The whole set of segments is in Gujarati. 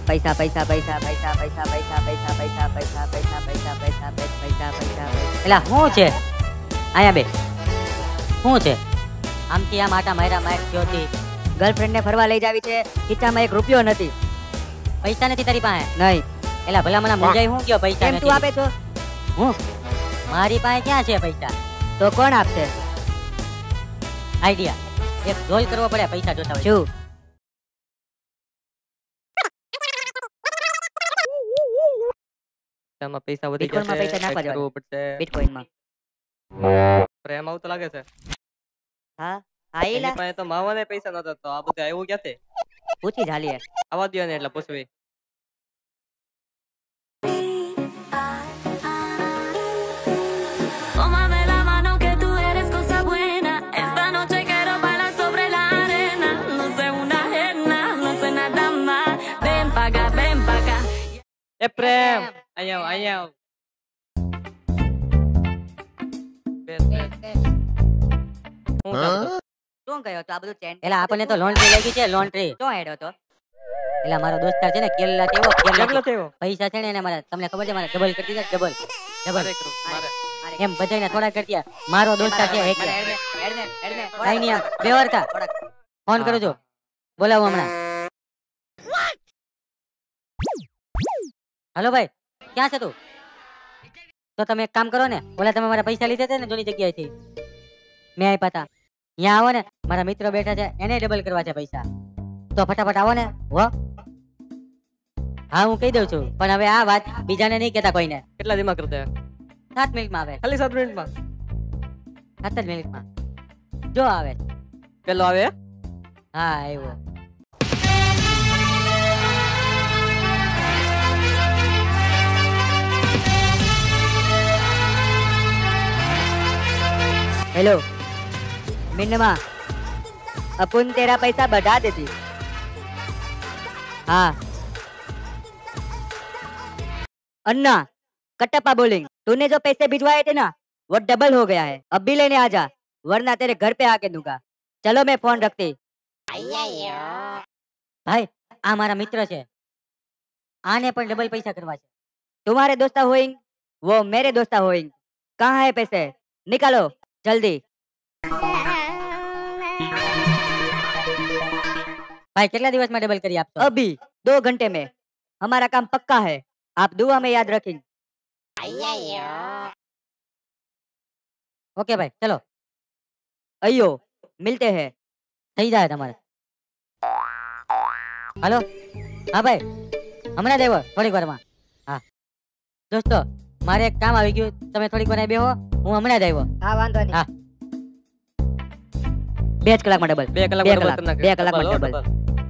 पैसा पैसा पैसा पैसा पैसा पैसा पैसा पैसा पैसा पैसा पैसा पैसा पैसा पैसा એલા શું છે આયા બે શું છે આમથી આમ આટા માર્યા માર થયો હતી ગર્લફ્રેન્ડ ને ફરવા લઈ જાવી છે ખીચામાં એક રૂપિયો નથી પૈસા નથી તારી પાસે નહીં એલા ભલા મને મુંજાઈ હું કયો પૈસા નથી તું આપે છો હું મારી પાસે ક્યાં છે પૈસા તો કોણ આપશે આઈડિયા એક રોલ કરવો પડે પૈસા જોતા હોય શું તેમાં પૈસા વધી ગયા છે પૈસા નાખવા કરવું પડશે બિટકોઈન માં પ્રેમ આવું તો લાગે છે હા આઈલા પાસે તો માવાને પૈસા નતો તો આ બધું આવ્યું ક્યાંથી પૂછી ઝાલીએ આવા દયો ને એટલે પૂછવી એ પ્રેમ અહીંયા શું કહ્યો તો આ બધું ચેન એલા આપણને તો લોન્ડ્રી લાગી છે લોન્ડ્રી શું હેડો તો એલા મારો દોસ્તાર છે ને કેરલા થયો પૈસા છે ને એને મારા તમને ખબર છે મારા ડબલ કરી દીધા ડબલ એમ બધાને થોડા કરી દીધા મારો દોસ્તાર છે એક કઈ નહીં આમ બેવરતા ફોન કરું છું બોલાવો હમણાં હેલો ભાઈ ક્યાં છે તું તો તમે એક કામ કરો ને ઓલા તમે મારા પૈસા લીધા હતા ને જૂની જગ્યાએથી મેં આપ્યા હતા અહીંયા આવો ને મારા મિત્રો બેઠા છે એને ડબલ કરવા છે પૈસા તો ફટાફટ આવો ને હો હા હું કહી દઉં છું પણ હવે આ વાત બીજાને નહીં કહેતા કોઈને કેટલા દિમાગ કરતા 7 મિનિટમાં આવે ખાલી 7 મિનિટમાં 7 મિનિટમાં જો આવે પેલો આવે હા આવ્યો हेलो मिन्नमा अपन तेरा पैसा बढ़ा देती हाँ अन्ना कटप्पा बोलेंगे तूने जो पैसे भिजवाए थे ना वो डबल हो गया है अब भी लेने आ जा वरना तेरे घर पे आके दूंगा चलो मैं फोन रखती भाई आ हमारा मित्र है आने पर डबल पैसा करवा है तुम्हारे दोस्ता होएंगे वो मेरे दोस्ता होएंगे कहाँ है पैसे निकालो जल्दी भाई कितना दिवस में डबल करिए आप तो? अभी 2 घंटे में हमारा काम पक्का है आप दुआ में याद रखेंगे ओके भाई चलो अयो मिलते हैं થઈ જાય તમારે हेलो हाँ भाई હમણાં દેવો થોડીક વારમાં હા દોસ્તો મારે એક કામ આવી ગયું તમે થોડીક વાર બેહો હું હમણાં જ આવ્યો હા વાંધો નહીં હા 2 કલાકમાં ડબલ 2 કલાકમાં ડબલ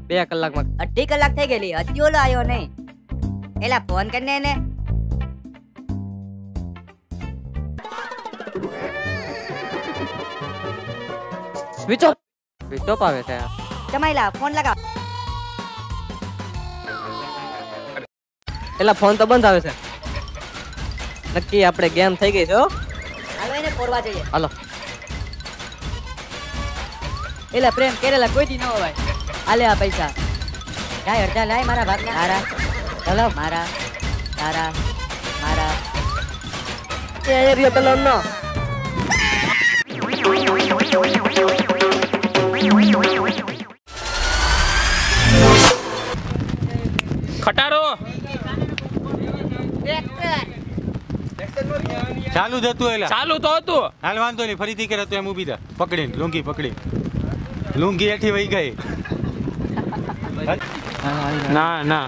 2 કલાકમાં 2 કલાક થઈ ગયેલી હજી ઓલો આવ્યો નહીં એલા ફોન કરીને એને સ્વિચ ઓફ આવે છે જમાઈલા ફોન લગાવ એલા ફોન તો બંધ આવે છે નક્કી આપણે ગેમ થઈ ગઈ છે હો હાલો એને ફોરવા જઈએ હાલો એલા પ્રેમ કેરેલા કોઈ દી ન હોય આલે આ પૈસા જાય અડધા લાય મારા ભાગના તારા ચલો મારા તારા મારા એ એરિયા પેલો નો ખટારો ચાલુ જ હતું એલા ચાલુ તો હતું હાલ વાંધો નહીં ફરીથી કરે તો એમ ઊભી થા પકડીને લુંગી પકડી લુંગી હેઠી વહી ગઈ ના ના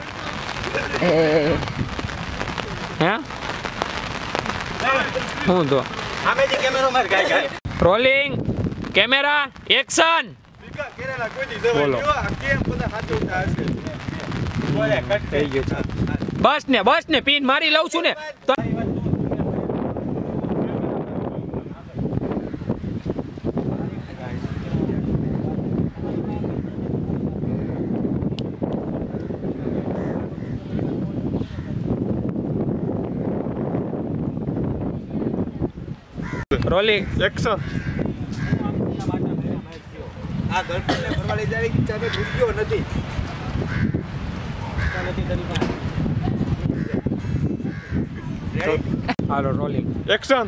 હે હું તો આમે જે કેમેરો માર ગાય ગાય રોલિંગ કેમેરા એક્શન બોલો કેમ બધા હાથ ઉઠા હશે બોલે કટ થઈ ગયો બસ ને પિન મારી લઉં છું ને તો રોલિંગ એક્શન આ ગર્લફ્રેન્ડ ને ફરવા લઈ જાય કે ચાલે ભૂખ્યો નથી હાલો રોલિંગ એક્શન